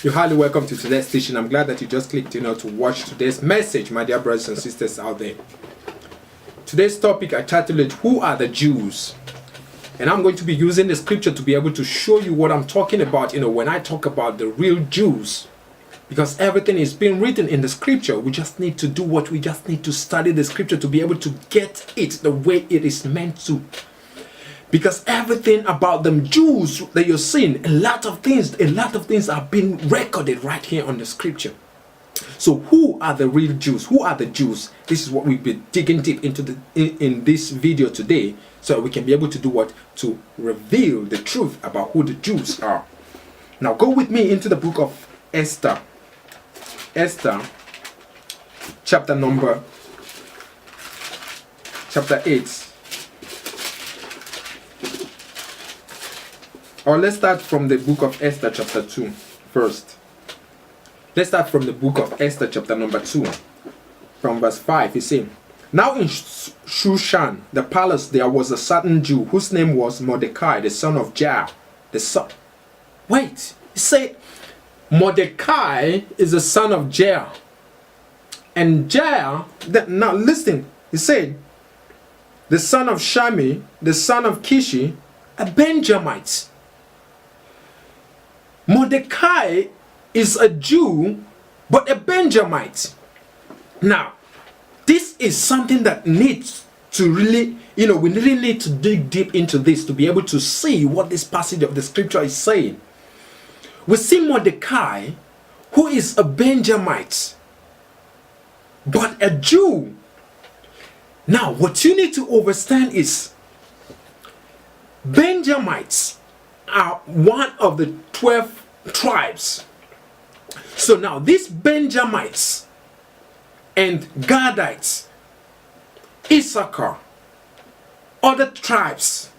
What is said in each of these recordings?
You're highly welcome to today's station. I'm glad that you just clicked to watch today's message, my dear brothers and sisters out there. Today's topic I titled it, Who are the Jews? And I'm going to be using the scripture to be able to show you what I'm talking about, when I talk about the real Jews. Because everything is being written in the scripture. We just need to do what we just need to study the scripture to be able to get it the way it is meant to. Because everything about them Jews that you're seeing, a lot of things are being recorded right here on the scripture. So who are the real Jews? Who are the Jews? This is what we'll be digging deep into in this video today, so we can be able to do what? To reveal the truth about who the Jews are. Now go with me into the book of Esther. Esther, chapter 8. Or let's start from the book of Esther chapter 2 first. Let's start from the book of Esther chapter number 2. From verse 5, he said, Now in Shushan, the palace, there was a certain Jew whose name was Mordecai, the son of Jair. Wait, he said Mordecai is the son of Jair. And Jair, now listen, he said, the son of Shami, the son of Kishi, a Benjamite. Mordecai is a Jew, but a Benjamite. Now, this is something that needs to really, we really need to dig deep into this to be able to see what this passage of the scripture is saying. We see Mordecai, who is a Benjamite, but a Jew. Now, what you need to understand is Benjamites are one of the 12 tribes. So now these Benjamites and Gadites, Issachar, other tribes,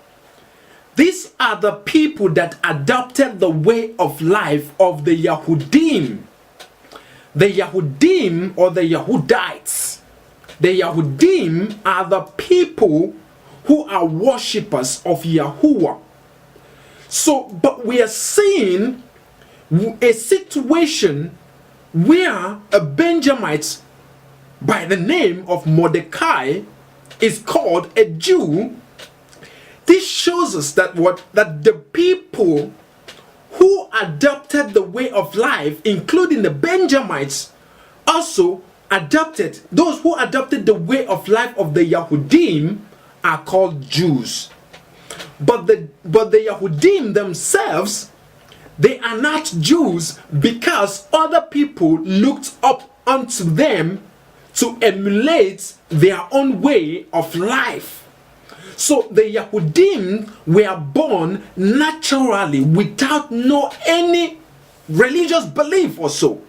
these are the people that adopted the way of life of the Yahudim. The Yahudim or the Yahudites. The Yahudim are the people who are worshippers of Yahuwah. So, but we are seeing a situation where a Benjamite by the name of Mordecai is called a Jew. This shows us that the people who adopted the way of life, including the Benjamites, also adopted, those who adopted the way of life of the Yahudim are called Jews. But the Yahudim themselves, they are not Jews because other people looked up unto them to emulate their own way of life. So the Yahudim were born naturally without any religious belief or so.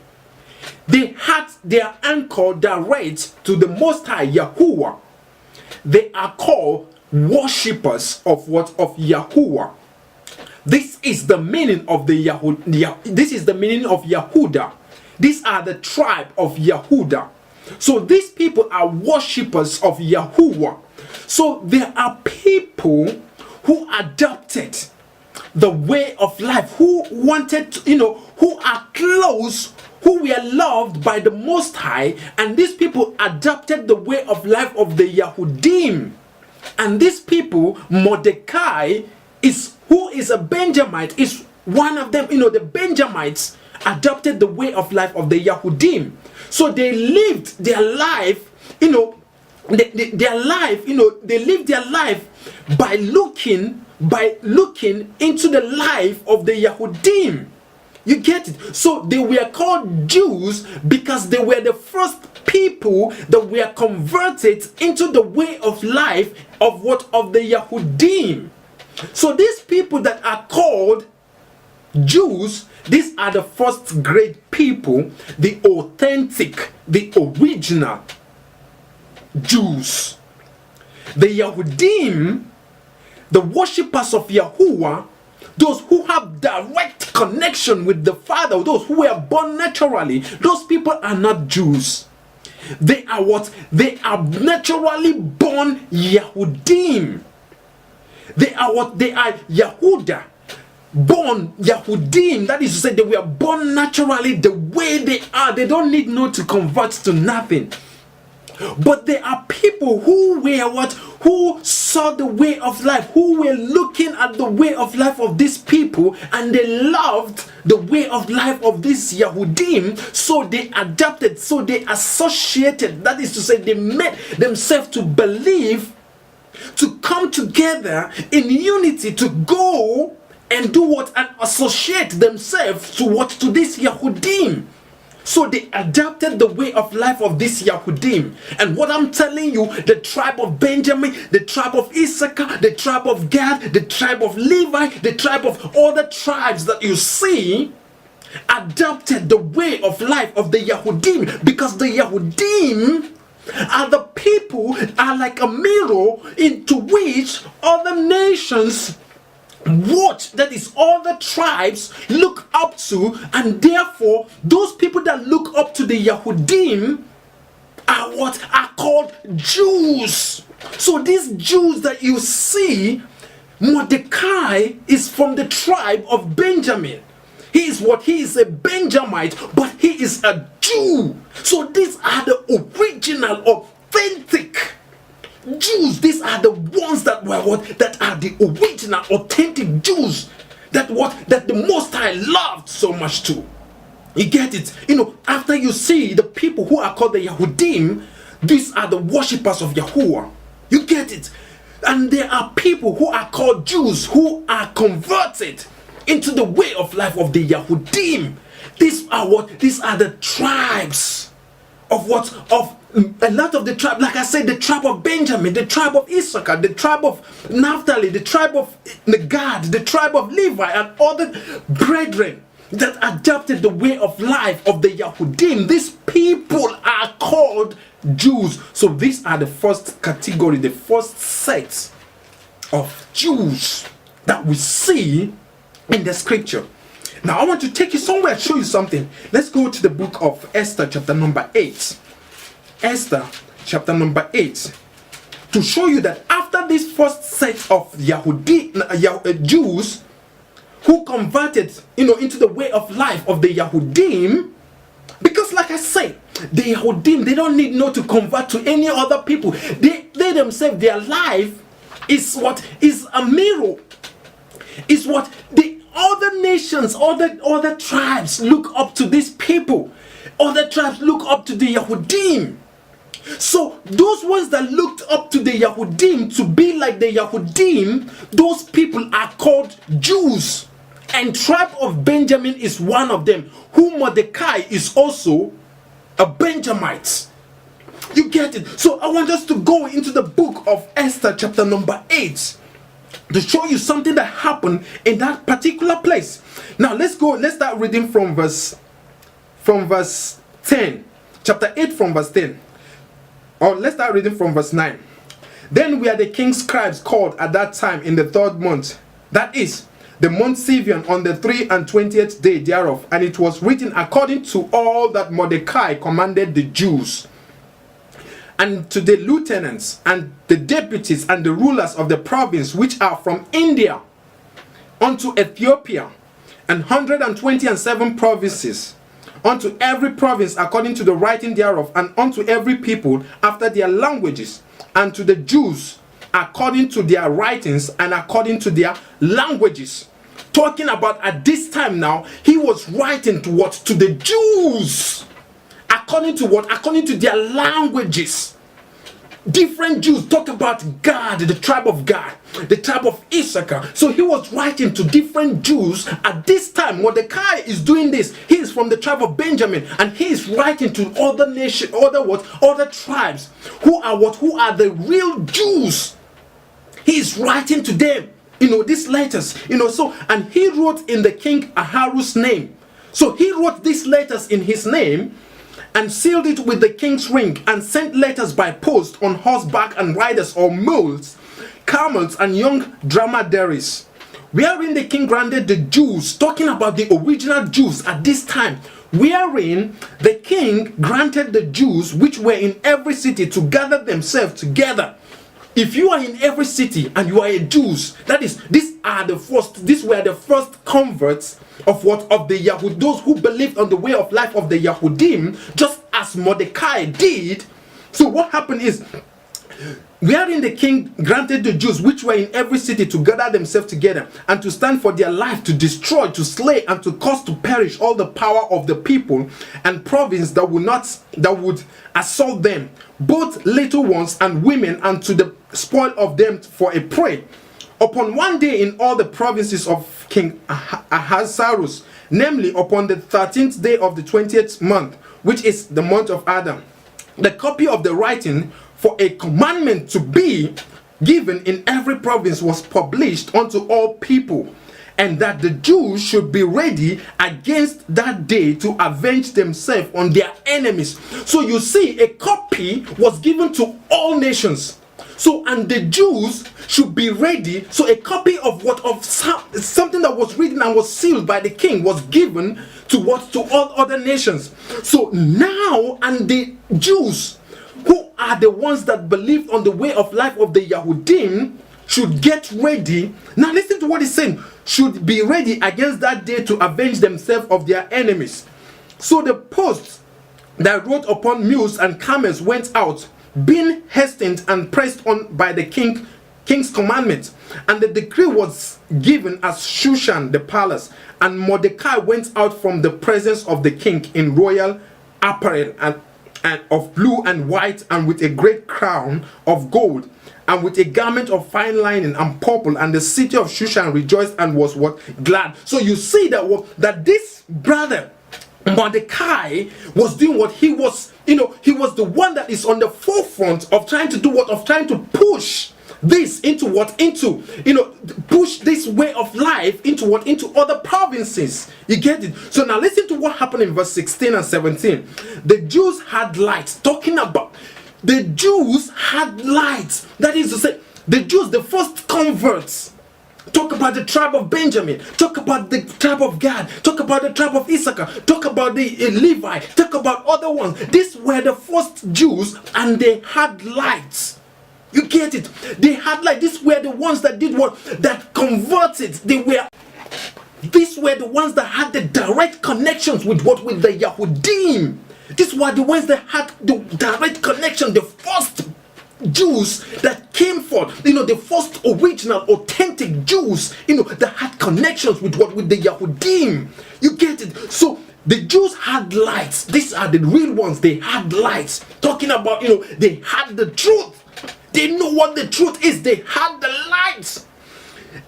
They had their anchor direct to the Most High Yahuwah. They are called worshippers of what? Of Yahuwah. This is the meaning of this is the meaning of Yahudah. These are the tribe of Yahudah. So these people are worshippers of Yahuwah. So there are people who adopted the way of life, who wanted to, who are close, who were loved by the Most High, and these people adopted the way of life of the Yahudim. And these people, Mordecai, who is a Benjamite, is one of them. The Benjamites adopted the way of life of the Yahudim. So they lived their life, they lived their life by looking into the life of the Yahudim. You get it? So they were called Jews because they were the first people that were converted into the way of life of the Yahudim. So these people that are called Jews, these are the first great people, the authentic, the original Jews. The Yahudim, the worshippers of Yahuwah, those who have direct connection with the Father, those who were born naturally, those people are not Jews. They are what? They are naturally born Yahudim. They are what? They are Yahudah. born Yahudim, that is to say, they were born naturally the way they are. They don't need to convert to nothing. But there are people who were who saw the way of life, who were looking at the way of life of these people, and they loved the way of life of these Yahudim, so they adapted, so they associated, that is to say, they made themselves to believe, to come together in unity, to go and do what, and associate themselves to this Yahudim. So they adapted the way of life of this Yahudim. And what I'm telling you, the tribe of Benjamin, the tribe of Issachar, the tribe of Gad, the tribe of Levi, the tribe of all the tribes that you see, adopted the way of life of the Yahudim, because the Yahudim are the people, are like a mirror into which other nations watch, that is, all the tribes look up to, and therefore those people that look up to the Yahudim are called Jews. So these Jews that you see, Mordecai is from the tribe of Benjamin. He is a Benjamite, but he is a Jew. So these are the original, authentic Jews. These are the ones that are the original, authentic Jews that the Most High loved so much too. You get it? After you see the people who are called the Yahudim, these are the worshippers of Yahuwah. You get it? And there are people who are called Jews who are converted into the way of life of the Yahudim. These are the tribes of a lot of the tribe, like I said, the tribe of Benjamin, the tribe of Issachar, the tribe of Naphtali, the tribe of Gad, the tribe of Levi, and all the brethren that adopted the way of life of the Yahudim. These people are called Jews. So these are the first category, the first set of Jews that we see in the scripture. Now I want to take you somewhere and show you something. Let's go to the book of Esther, chapter number 8. Esther chapter number 8, to show you that after this first set of Jews who converted into the way of life of the Yahudim, because like I say, the Yahudim, they don't need to convert to any other people. They themselves, their life is a mirror, is what the other nations, other tribes look up to these people. Other tribes look up to the Yahudim. So those ones that looked up to the Yahudim to be like the Yahudim, those people are called Jews. And tribe of Benjamin is one of them, who Mordecai is also a Benjamite. You get it? So I want us to go into the book of Esther chapter number 8 to show you something that happened in that particular place. Now let's start reading from verse 10. Chapter 8 from verse 10. Or let's start reading from verse 9. Then were the king's scribes called at that time in the 3rd month, that is, the month Sivan, on the 23rd day thereof, and it was written according to all that Mordecai commanded the Jews, and to the lieutenants, and the deputies, and the rulers of the province which are from India unto Ethiopia, and 127 provinces, unto every province according to the writing thereof, and unto every people after their languages, and to the Jews according to their writings and according to their languages. Talking about at this time now, he was writing to what? To the Jews. According to what? According to their languages. Different Jews talk about Gad, the tribe of Gad, the tribe of Issachar. So he was writing to different Jews at this time. Mordecai is doing this. He is from the tribe of Benjamin, and he is writing to other nations, other tribes who are the real Jews. He is writing to them, these letters, so, and he wrote in the king Ahasuerus' name. So he wrote these letters in his name, and sealed it with the king's ring, and sent letters by post on horseback and riders or mules, camels and young dromedaries, wherein the king granted the Jews, talking about the original Jews at this time, wherein the king granted the Jews which were in every city to gather themselves together if you are in every city and you are a Jews, that is, these were the first converts of the Yahud, those who believed on the way of life of the Yahudim, just as Mordecai did. So what happened is, wherein the king granted the Jews which were in every city to gather themselves together and to stand for their life, to destroy, to slay, and to cause to perish all the power of the people and province that would assault them, both little ones and women, and to the spoil of them for a prey. Upon one day in all the provinces of King Ahasuerus, namely upon the 13th day of the 20th month, which is the month of Adam, the copy of the writing for a commandment to be given in every province was published unto all people, and that the Jews should be ready against that day to avenge themselves on their enemies. So you see, a copy was given to all nations. So, and the Jews should be ready. So a copy of something that was written and was sealed by the king was given to all other nations. So now, and the Jews, who are the ones that believed on the way of life of the Yahudim, should get ready. Now listen to what he's saying. Should be ready against that day to avenge themselves of their enemies. So the posts that rode upon mules and camels went out, being hastened and pressed on by the king's commandment. And the decree was given as Shushan the palace. And Mordecai went out from the presence of the king in royal apparel and of blue and white, and with a great crown of gold, and with a garment of fine linen and purple. And the city of Shushan rejoiced and was glad. So you see that this brother Mordecai was doing what he was. He was the one that is on the forefront of trying to do of trying to push this push this way of life into other provinces. You get it? So now listen to what happened in verse 16 and 17. The Jews had lights. Talking about the Jews had lights. That is to say, the Jews, the first converts. Talk about the tribe of Benjamin. Talk about the tribe of Gad. Talk about the tribe of Issachar. Talk about the Levi. Talk about other ones. These were the first Jews, and they had lights. You get it? They had light. These were the ones that did what? That converted. These were the ones that had the direct connections with the Yahudim. These were the ones that had the direct connection. The first Jews that came forth, the first original authentic Jews, that had connections with the Yahudim. You get it? So the Jews had lights. These are the real ones. They had lights. Talking about, they had the truth. They know what the truth is. They had the lights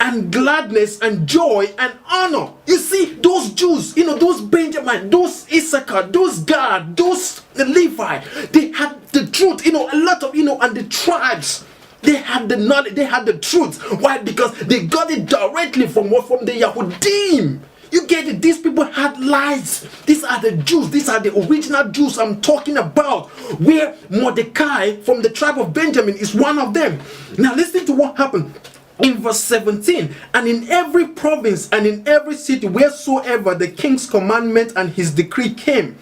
and gladness and joy and honor. You see, those Jews, those Benjamin, those Issachar, those Gad, those Levi, they had the truth, a lot of, and the tribes, they had the knowledge, they had the truth. Why? Because they got it directly from the Yahudim. You get it? These people had lights. These are the Jews. These are the original Jews I'm talking about. Where Mordecai from the tribe of Benjamin is one of them. Now listen to what happened. In verse 17, and in every province and in every city wheresoever the king's commandment and his decree came,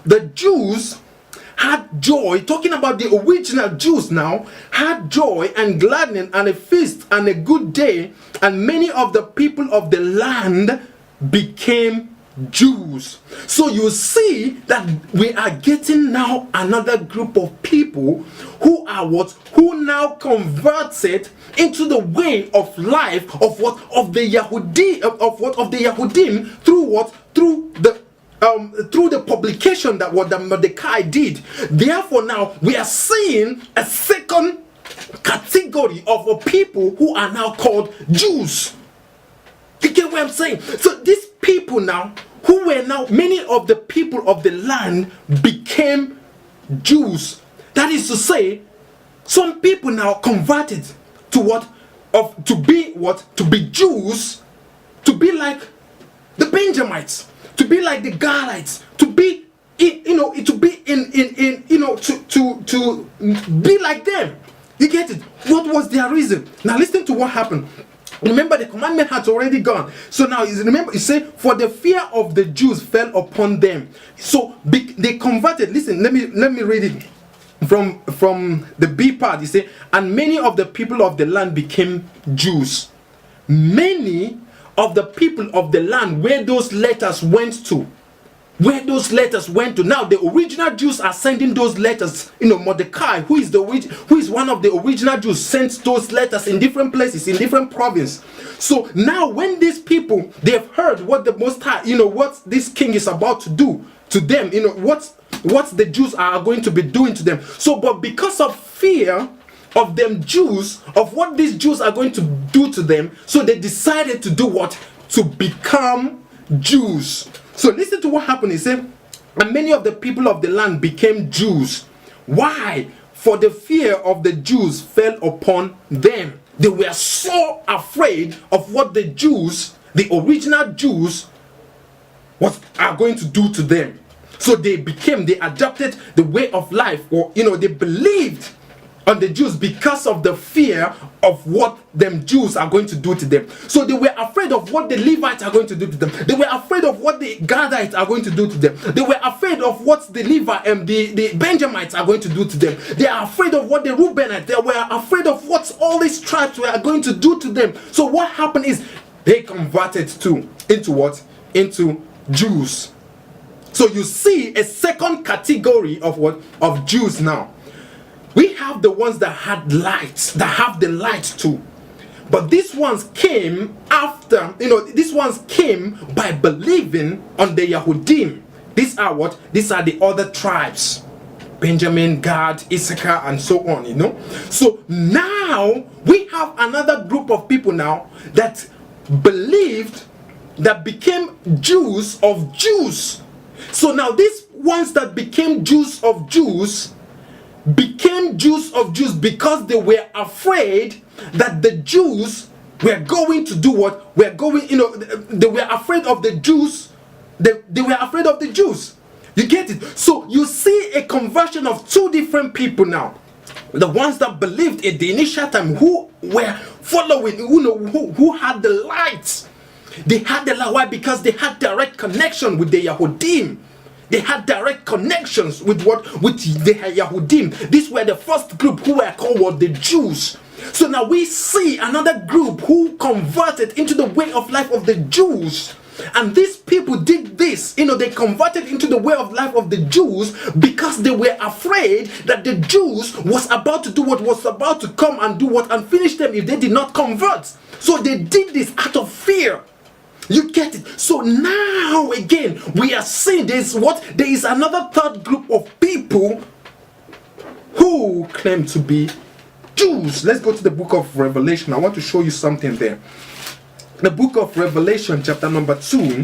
the Jews had joy. Talking about the original Jews now, had joy and gladness and a feast and a good day, and many of the people of the land became Jews. So you see that we are getting now another group of people who are who now converted into the way of life of the Yahudim through the publication that Mordecai did. Therefore now we are seeing a second category of people who are now called Jews. You get what I'm saying? So these people now, who were now, many of the people of the land became Jews. That is to say, some people now converted to to be Jews, to be like the Benjamites, to be like the Gadites, to be to be like them. You get it? What was their reason? Now listen to what happened. Remember, the commandment had already gone. So now, remember, it said, for the fear of the Jews fell upon them. So they converted. Listen, let me read it. from the B part, he say, and many of the people of the land became Jews. Many of the people of the land where those letters went to. Now the original Jews are sending those letters. Mordecai, who is one of the original Jews, sent those letters in different places, in different provinces. So now when these people, they've heard what the Most High, what this king is about to do to them, what the Jews are going to be doing to them. So, but because of fear of them Jews, of what these Jews are going to do to them, so they decided to do what? To become Jews. So listen to what happened. He said, and many of the people of the land became Jews. Why? For the fear of the Jews fell upon them. They were so afraid of what the Jews, the original Jews, are going to do to them. So they adopted the way of life, or they believed on the Jews because of the fear of what them Jews are going to do to them. So they were afraid of what the Levites are going to do to them. They were afraid of what the Gadites are going to do to them. They were afraid of what the Levites and the Benjamites are going to do to them. They are afraid of what the Reubenites, they were afraid of what all these tribes were going to do to them. So what happened is they converted into what? Into Jews. So you see a second category of what? Of Jews now. We have the ones that had lights, that have the light too. But these ones came after, these ones came by believing on the Yahudim. These are what? These are the other tribes. Benjamin, Gad, Issachar, and so on, So now we have another group of people now that believed, that became Jews of Jews. So now these ones that became Jews of Jews became Jews of Jews because they were afraid that the Jews were going to do what? They were afraid of the Jews. They were afraid of the Jews. You get it? So you see a conversion of two different people now. The ones that believed at the initial time, who were following, who had the light. They had the light. Why? Because they had direct connection with the Yahudim. They had direct connections with what? With the Yahudim. These were the first group who were called the Jews. So now we see another group who converted into the way of life of the Jews. And these people did this, they converted into the way of life of the Jews because they were afraid that the Jews was about to do what was about to come and do what and finish them if they did not convert. So they did this out of fear. You get it? So now again, we are seeing there is another third group of people who claim to be Jews. Let's go to the book of Revelation. I want to show you something there. The book of Revelation, chapter number 2,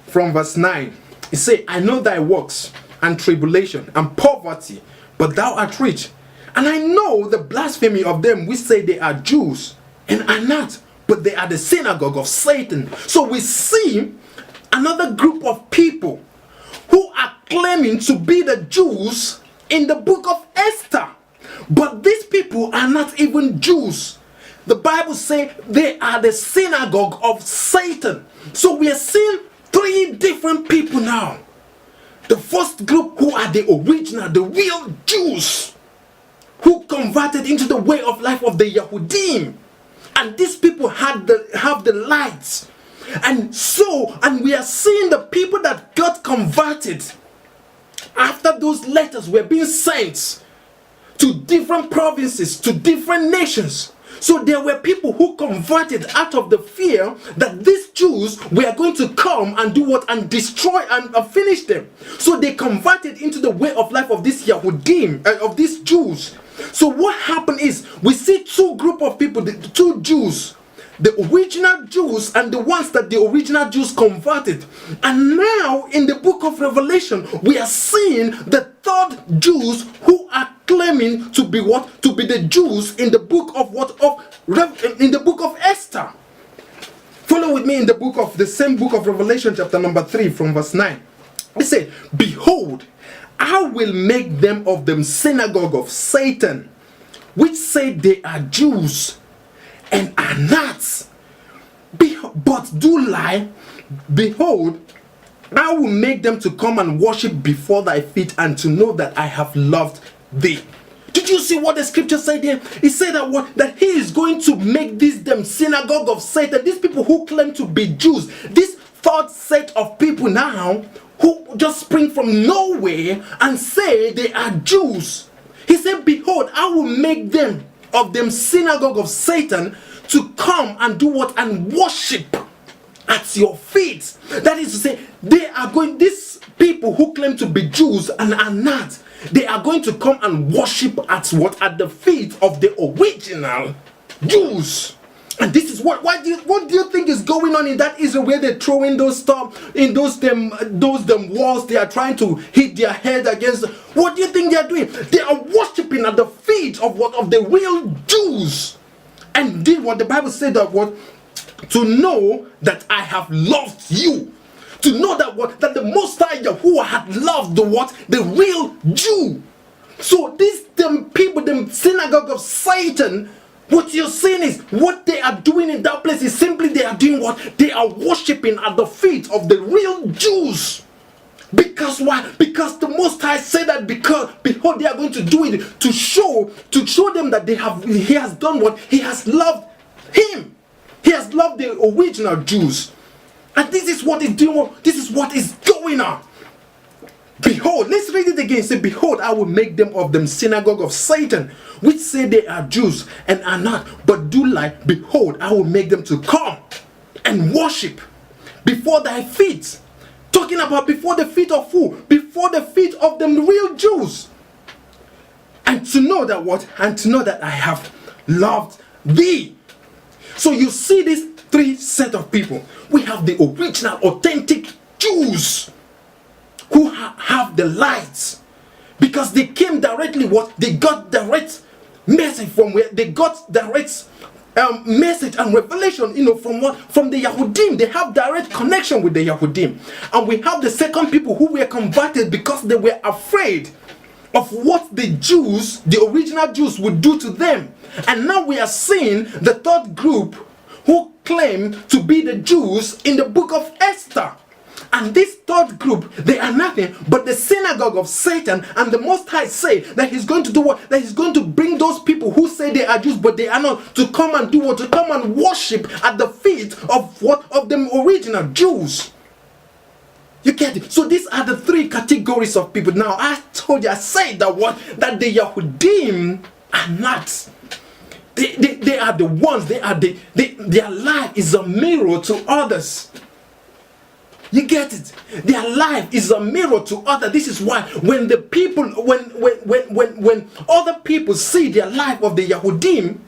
from verse 9. It says, I know thy works and tribulation and poverty, but thou art rich. And I know the blasphemy of them which say they are Jews and are not, but they are the synagogue of Satan. So we see another group of people who are claiming to be the Jews in the book of Esther. But these people are not even Jews. The Bible says they are the synagogue of Satan. So we are seeing three different people now. The first group, who are the original, the real Jews, who converted into the way of life of the Yahudim. And these people have the lights. And we are seeing the people that got converted after those letters were being sent to different provinces, to different nations. So there were people who converted out of the fear that these Jews were going to come and do what? And destroy and finish them. So they converted into the way of life of these Yahudim, of these Jews. So what happened is, we see two group of people, the two Jews, the original Jews and the ones that the original Jews converted. And now in the book of Revelation, we are seeing the third Jews who are claiming to be what? To be the Jews in the book of in the book of Esther. Follow with me in the same book of Revelation, chapter number 3, from verse 9. It said, behold, I will make them of them synagogue of Satan, which say they are Jews and are not, but do lie. Behold, I will make them to come and worship before thy feet, and to know that I have loved thee. Did you see what the scripture said here? It said that what? That he is going to make this them synagogue of Satan. These people who claim to be Jews. This third set of people now who just spring from nowhere and say they are Jews. He said, behold, I will make them of them synagogue of Satan to come and do what? And worship at your feet. That is to say, they are going, these people who claim to be Jews and are not, they are going to come and worship at what? At the feet of the original Jews. And this is what do you think is going on in that Israel, where they're throwing those stuff in those walls? They are trying to hit their head against. What do you think they are doing? They are worshiping at the feet of what? Of the real Jews. And did what the Bible said that what? To know that I have loved you. To know that what? That the Most High Yahuwah had loved the what? The real Jew. So these them people, them synagogue of Satan, what you're saying is what they are doing in that place is simply they are doing what? They are worshiping at the feet of the real Jews. Because why? Because the Most High said that because behold, they are going to do it to show them that he has done what? He has loved him. He has loved the original Jews. And this is what is doing. This is what is going on. Behold, let's read it again. Say, behold, I will make them of them synagogue of Satan, which say they are Jews and are not, but do lie. Behold, I will make them to come and worship before thy feet. Talking about before the feet of who? Before the feet of them real Jews. And to know that what? And to know that I have loved thee. So you see these three set of people. We have the original, authentic Jews who have the lights, because they came directly what? They got direct message from where? They got direct message and revelation, from what? From the Yahudim. They have direct connection with the Yahudim. And we have the second people who were converted because they were afraid of what the Jews, the original Jews, would do to them. And now we are seeing the third group who claim to be the Jews in the book of Esther. And this third group, they are nothing but the synagogue of Satan. And the Most High say that he's going to do what? That he's going to bring those people who say they are Jews but they are not, to come and do what? To come and worship at the feet of what? Of the original Jews. You get it? So these are the three categories of people. Now I told you, I said that what? That the Yahudim are not. They are the ones, their life is a mirror to others. You get it? Their life is a mirror to others. This is why when the people, when other people see their life of the Yahudim,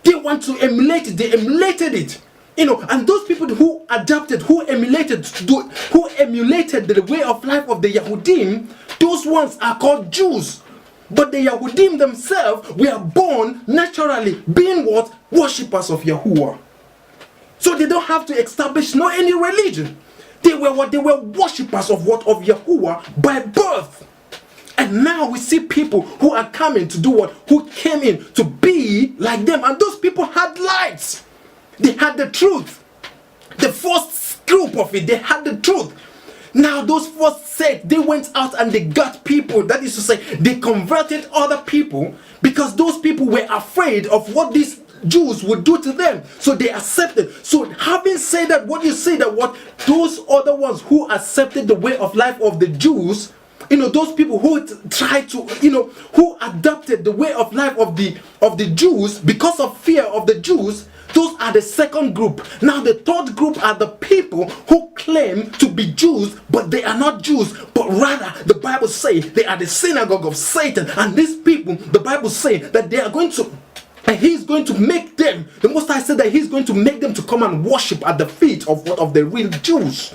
they want to emulate it. They emulated it. And those people who adapted, who emulated the way of life of the Yahudim, those ones are called Jews. But the Yahudim themselves were born naturally being what? Worshippers of Yahuwah. So they don't have to establish any religion. They were what? They were worshippers of what? Of Yahuwah by birth. And now we see people who are coming to do what? Who came in to be like them. And those people had lights. They had the truth. The first group of it, they had the truth. Now those first set, they went out and they got people. That is to say, they converted other people because those people were afraid of what these Jews would do to them. So they accepted. So having said that, what you say that what? Those other ones who accepted the way of life of the Jews, those people who tried to, who adopted the way of life of the Jews because of fear of the Jews, those are the second group. Now the third group are the people who claim to be Jews, but they are not Jews, but rather the Bible says they are the synagogue of Satan. And these people, the Bible says that they are going to, and he's going to make them, the Most High said that he's going to make them to come and worship at the feet of what? Of the real Jews.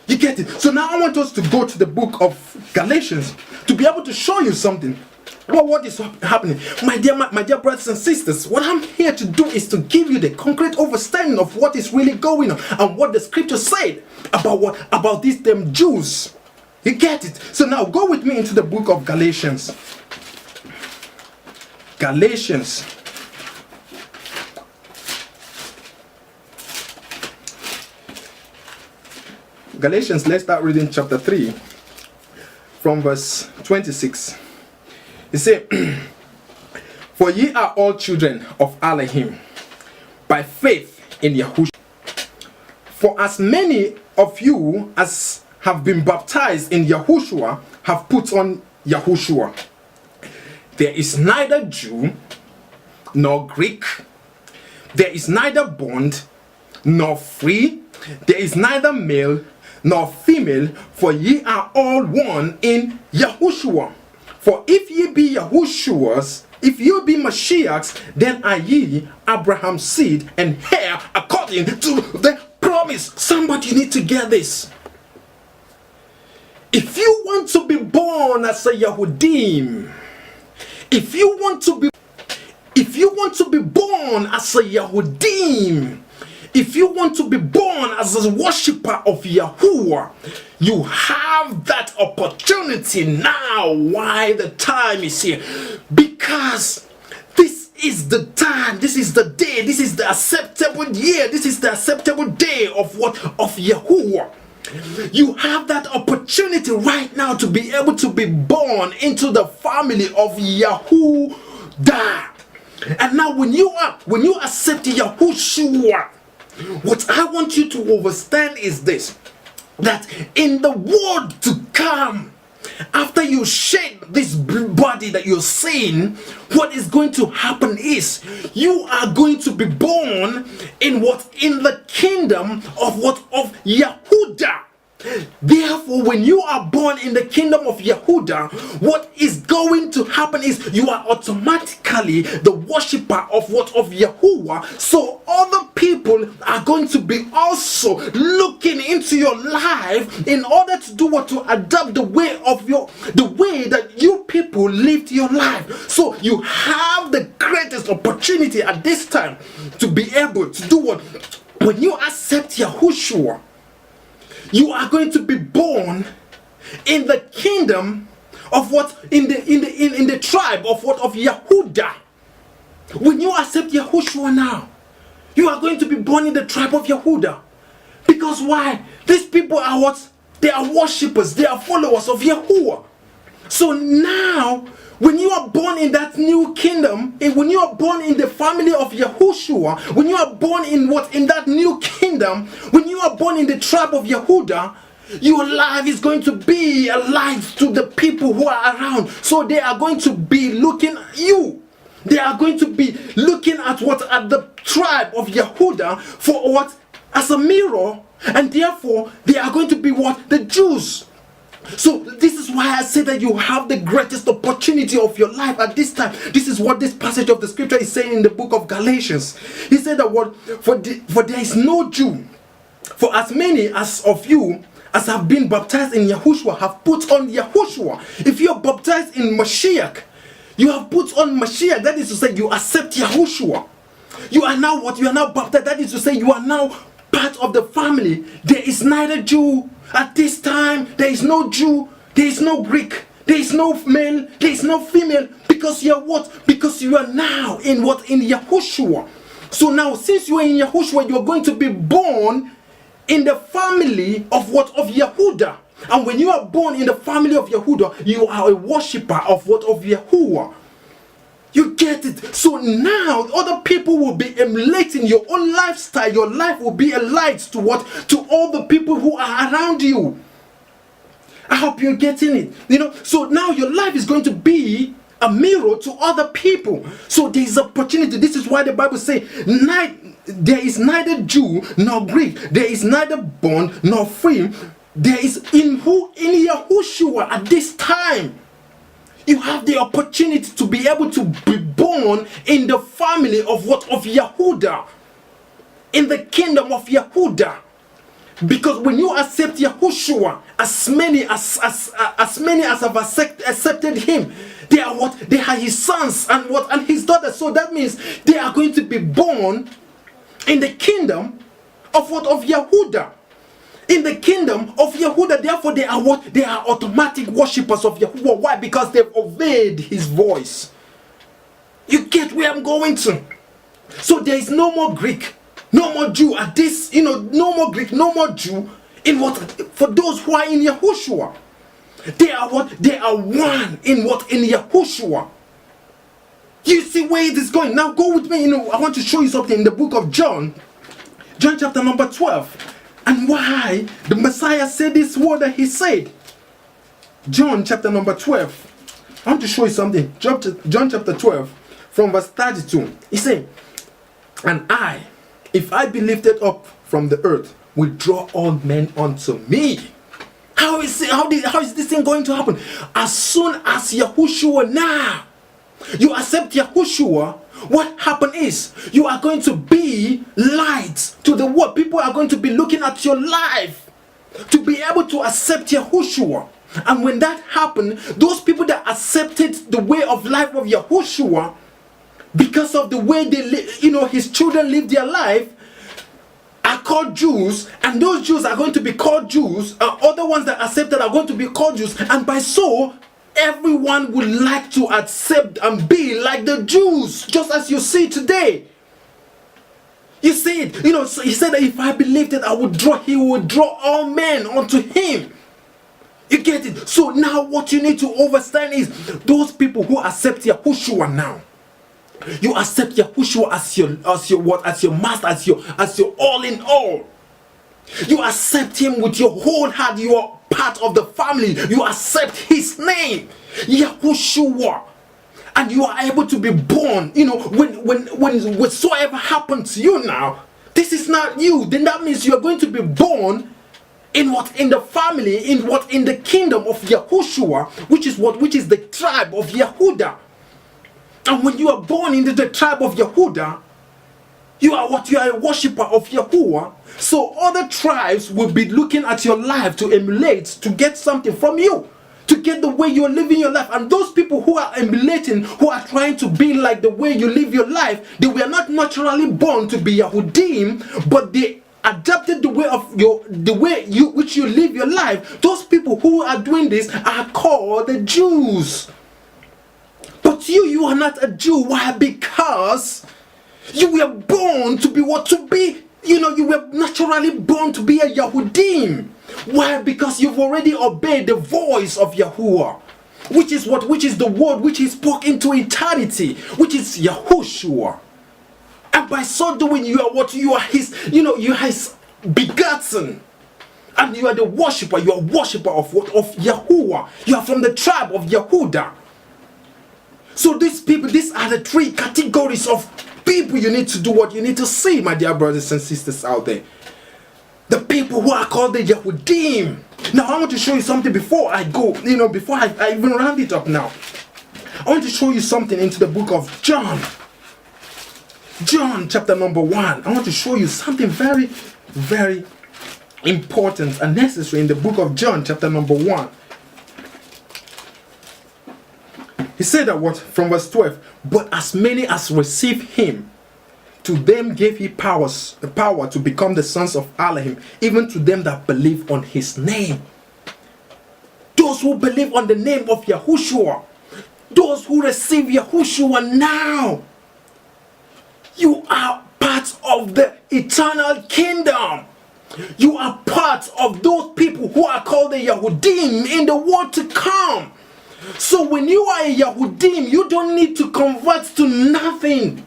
You get it? So now I want us to go to the book of Galatians to be able to show you something. Well, what is happening? My dear brothers and sisters, what I'm here to do is to give you the concrete understanding of what is really going on and what the scripture said about these damn Jews. You get it? So now go with me into the book of Galatians. Galatians. Galatians, let's start reading chapter 3. from verse 26. He said, for ye are all children of Aluahym, by faith in Yahushua. For as many of you as have been baptized in Yahushua have put on Yahushua. There is neither Jew nor Greek. There is neither bond nor free. There is neither male nor female, for ye are all one in Yahushua. For if ye be Yahushuas, if you be Mashiachs, then are ye Abraham's seed and heir according to the promise. Somebody need to get this. If you want to be born as a Yahudim, if you want to be born as a Yahudim, if you want to be born as a worshiper of Yahuwah, you have that opportunity now. Why the time is here? Because this is the time, this is the day, this is the acceptable year, this is the acceptable day of what? Of Yahuwah. You have that opportunity right now to be able to be born into the family of Yahudah. And now when you accept Yahuwshuwa, what I want you to understand is this, that in the world to come, after you shed this body that you're seeing, what is going to happen is you are going to be born in what? In the kingdom of what? Of Yahudah. Therefore, when you are born in the kingdom of Yahudah, what is going to happen is you are automatically the worshipper of what? Of Yahuwah. So other people are going to be also looking into your life in order to do what? To adapt the way that you people lived your life. So you have the greatest opportunity at this time to be able to do what? When you accept Yahushua, you are going to be born in the kingdom of what? In the tribe of what? Of Yahudah. When you accept Yahushua now, you are going to be born in the tribe of Yahudah. Because why? These people are what? They are worshippers, they are followers of Yahuwah. So now, when you are born in that new kingdom, and when you are born in the family of Yahushua, when you are born in what? In that new kingdom, when you are born in the tribe of Yahudah, your life is going to be a light to the people who are around. So they are going to be looking at you. They are going to be looking at what? At the tribe of Yahudah for what? As a mirror. And therefore, they are going to be what? The Jews. So this is why I say that you have the greatest opportunity of your life at this time. This is what this passage of the scripture is saying in the book of Galatians. He said that what? For there is no Jew. For as many as of you as have been baptized in Yahushua have put on Yahushua. If you are baptized in Mashiach, you have put on Mashiach. That is to say, you accept Yahushua. You are now what? You are now baptized. That is to say, you are now part of the family. There is neither Jew at this time. There is no Jew. There is no Greek. There is no male. There is no female. Because you are what? Because you are now in what? In Yahushua. So now, since you are in Yahushua, you are going to be born in the family of what? Of Yahudah. And when you are born in the family of Yahudah, you are a worshipper of what? Of Yahuwah. You get it? So now other people will be emulating your own lifestyle. Your life will be a light to what? To all the people who are around you. I hope you're getting it. You know, so now your life is going to be a mirror to other people. So there is opportunity. This is why the Bible says, there is neither Jew nor Greek. There is neither bond nor free. There is in Yahushua at this time. You have the opportunity to be able to be born in the family of what? Of Yahudah. In the kingdom of Yahudah. Because when you accept Yahushua, as many as have accepted him, they are what? They are his sons and what? And his daughters. So that means they are going to be born in the kingdom of what? Of Yahudah. In the kingdom of Yahudah, therefore they are what? They are automatic worshippers of Yahuwah. Why? Because they've obeyed his voice. You get where I'm going to? So there is no more Greek, no more Jew at this, no more Greek, no more Jew in what? For those who are in Yahushua. They are what? They are one in what? In Yahuwshuwa. You see where it is going. Now go with me. I want to show you something in the book of John. John chapter number 12. And why the Messiah said this word that he said. John chapter number 12. I want to show you something. John chapter 12 from verse 32. He said, and I, if I be lifted up from the earth, will draw all men unto me. How is this thing going to happen? As soon as Yahuwshuwa now, you accept Yahuwshuwa, what happened is you are going to be light to the world. People are going to be looking at your life to be able to accept Yahuwshuwa. And when that happened, those people that accepted the way of life of Yahuwshuwa, because of the way they his children live their life, are called Jews, and those Jews are going to be called Jews. Other ones that accepted are going to be called Jews, and by so everyone would like to accept and be like the Jews, just as you see today. You see it. So he said that if I believed that he would draw all men unto him. You get it? So now what you need to understand is those people who accept Yahuwshuwa now. You accept Yahuwshuwa as your master, as your all in all. You accept him with your whole heart. You are part of the family. You accept his name, Yahuwshuwa, and you are able to be born. When whatsoever happens to you now, this is not you. Then that means you are going to be born in the family, in the kingdom of Yahuwshuwa, which is the tribe of Yahudah. And when you are born into the tribe of Yahudah, you are a worshipper of Yahuwah. So other tribes will be looking at your life to emulate, to get something from you, to get the way you're living your life. And those people who are emulating, who are trying to be like the way you live your life, they were not naturally born to be Yahudim, but they adapted the way which you live your life. Those people who are doing this are called the Jews. But you are not a Jew. Why? Because you were born to be you were naturally born to be a Yahudim. Why? Because you've already obeyed the voice of Yahuwah, which is the word which he spoke into eternity, which is Yahuwshuwa. And by so doing, you are his begotten. And you are the worshipper. You are worshipper of Yahuwah. You are from the tribe of Yahudah. So these are the three categories of people you need to do what you need to see, my dear brothers and sisters out there. The people who are called the Yahudim. Now I want to show you something before I go, before I even round it up now. I want to show you something into the book of John. John chapter number 1. I want to show you something very, very important and necessary in the book of John chapter number 1. He said that from verse 12, but as many as receive him, to them gave he power to become the sons of Aluahym, even to them that believe on his name. Those who believe on the name of Yahuwshuwa, those who receive Yahuwshuwa now, you are part of the eternal kingdom. You are part of those people who are called the Yahudim in the world to come. So when you are a Yahudim, you don't need to convert to nothing.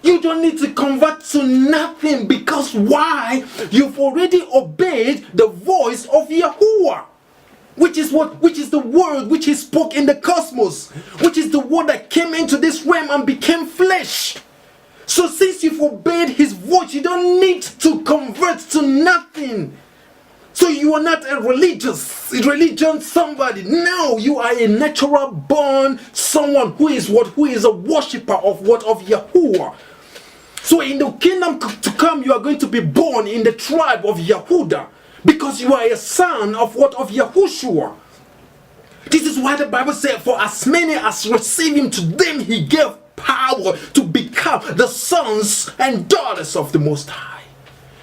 You don't need to convert to nothing, because why? You've already obeyed the voice of Yahuwah, which is the word which he spoke in the cosmos, which is the word that came into this realm and became flesh. So since you've obeyed his voice, you don't need to convert to nothing. So you are not a religion somebody. No, you are a natural born someone who is a worshipper of Yahuwah. So in the kingdom to come, you are going to be born in the tribe of Yahudah, because you are a son of Yahuwshuwa. This is why the Bible said, for as many as receive him, to them he gave power to become the sons and daughters of the Most High.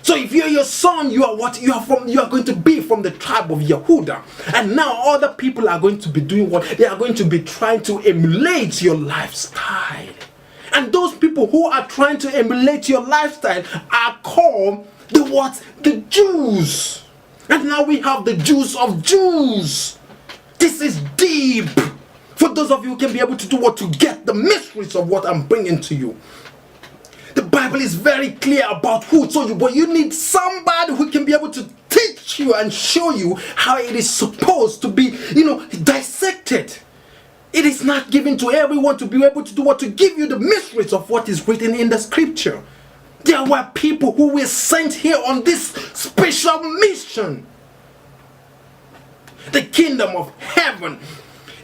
So if you're your son, you are going to be from the tribe of Yahudah. And now other people are going to be doing what? They are going to be trying to emulate your lifestyle. And those people who are trying to emulate your lifestyle are called the Jews. And now we have the Jews of Jews. This is deep. For those of you who can be able to do what, to get the mysteries of what I'm bringing to you. The Bible is very clear about who told you, but you need somebody who can be able to teach you and show you how it is supposed to be, dissected. It is not given to everyone to be able to do what, to give you the mysteries of what is written in the scripture. There were people who were sent here on this special mission. The kingdom of heaven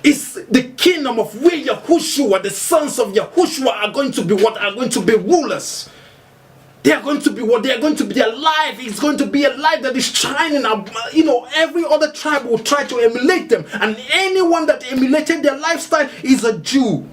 is the kingdom of where Yahuwshuwa, the sons of Yahuwshuwa, are going to be what? Are going to be rulers. They are going to be what? They are going to be, their life is going to be a light that is shining. Every other tribe will try to emulate them, and anyone that emulated their lifestyle is a Jew.